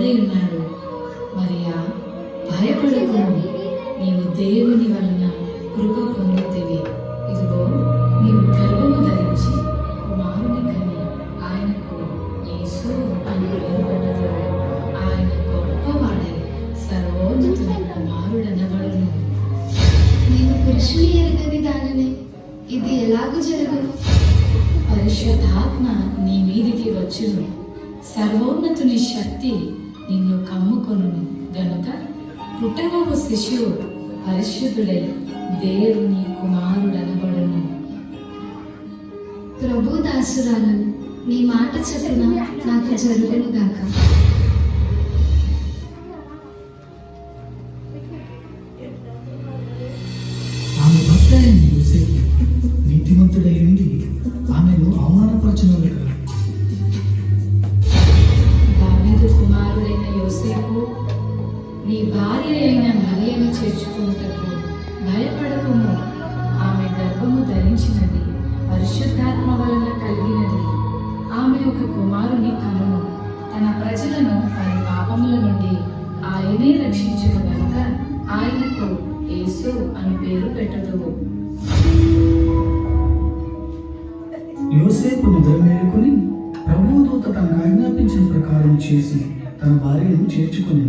తోడై ఉన్నాడు. మరియా, భయపడకుము, నీవు దేవుని వలన కృప పొందుతివి. ఇదిగో, నీవు గర్భము ధరించి కుమారుని కని ఆయనకు యేసు అని పేరు పెట్టదు. ఆయన గొప్పవాడై సర్వోన్నతుని కుమారుడనబడును. నేను పురుషుని ఎరుగని దానిని, ఇది ఎలాగూ జరుగును? పరిశుద్ధాత్మ నీ మీదికి వచ్చును, సర్వోన్నతుని శక్తి నిన్ను కమ్ముకొనును గనుక పుట్టబోవు శిశువు పరిశుద్ధుడై దేవుని కుమారుడనబడును. ప్రభు దాసురాలను, నీ మాట చొప్పున నాకు జరుగును గాక. ఆమె భర్త అయిన యోసేపు నీతిమంతుడై ఉండి ఆమెను అవమానపరచును. దావీదు కుమారుడైన యోసేపు, నీ భార్య అయిన మరియను చేర్చుకుంటకు భయపడకుము. ఆమె గర్భము ధరించినది పరిశుద్ధాత్మ వలన కలిగినది. ఆమె ఒక కుమారుని కనును. తన ప్రజలను వారి పాపముల నుండి ఆయనే రక్షించును గనుక ఆయనకు యేసు అని పేరు పెట్టుదువు. యోసేపు నిద్ర మేలుకొని ప్రభువు దూత తనకు ఆజ్ఞాపించిన ప్రకారం చేసి తన భార్యను చేర్చుకుని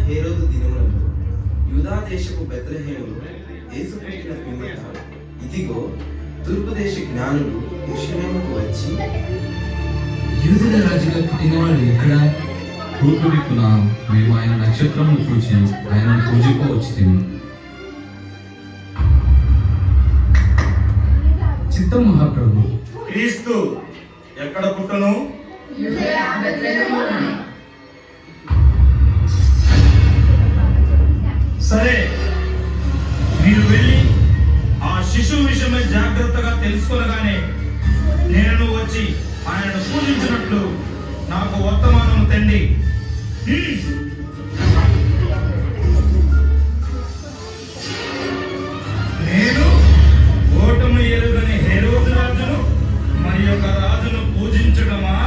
హేరోదు దినములలో యూదా దేశపు బెత్లెహేములో యేసు పుట్టిన పిమ్మట ఇదిగో తూర్పు దేశ జ్ఞానులు యెరూషలేముకు వచ్చి, యూదుల రాజుగా పుట్టినవాడు ఎక్కడ? తూర్పు దిక్కున మేము ఆయన నక్షత్రమును చూచి ఆయనను పూజింపవచ్చితిమి. చిత్తం మహాప్రభు. క్రీస్తు ఎక్కడ పుట్టను? సరే, మీరు వెళ్ళి ఆ శిశువు విషయమై జాగ్రత్తగా తెలుసుకొనగానే నేను వచ్చి ఆయనను పూజించినట్లు నాకు వర్తమానం తెండి. నేను ఓటమి ఎరుగని హేరోదు రాజును మరి యొక్క రాజును పూజించడమా?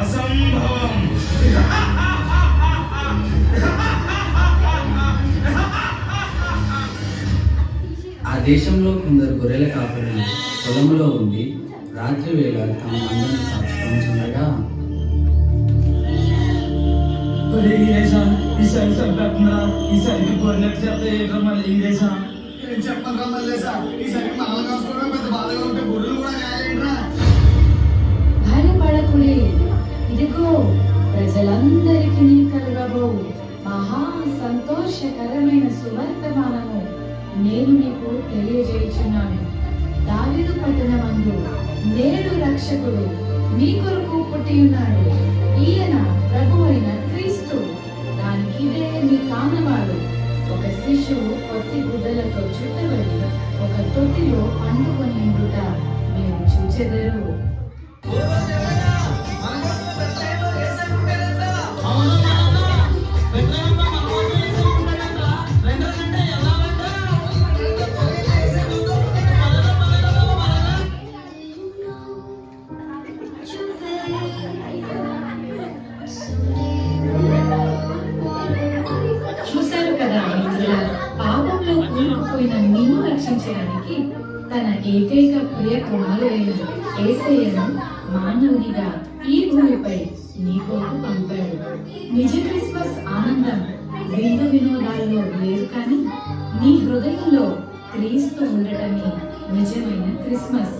అసంభవం. ఆ దేశంలో కొందరు గొర్రెల కాపరులు పొలంలో ఉండి రాత్రి వేళ తమ మందను కాచుకుంటుండగా, భయపడకుడి, ఇదిగో ప్రజలందరికీ కలుగబోవు మహా సంతోషకరమైన సువర్తమానము నేను నీకు తెలియజేయుచున్నాను. దావీదు పట్టణమందు నేడు రక్షకుడు మీ కొరకు పుట్టి ఉన్నాడు. ఈయన ప్రభువైన క్రీస్తు. దానికిదే మీ కానవాడు. ఒక శిశువు పొత్తి గుడ్డలతో చుట్టబడి ఒక తొట్టిలో పండుకొని ఉండుట మీరు చూచెదరు. చూశారు కదా మిత్రులారా, పాపంలో కూరుకుపోయిన నిన్ను రక్షించడానికి తన ఏకైక ప్రియ కుమారుడైన యేసయ్యను మానవునిగా ఈ భూమిపై నీ కొరకు పంపాడు. నిజ క్రిస్మస్ ఆనందం విందు వినోదాలలో లేదు, కానీ నీ హృదయంలో క్రీస్తు ఉండటమే నిజమైన క్రిస్మస్.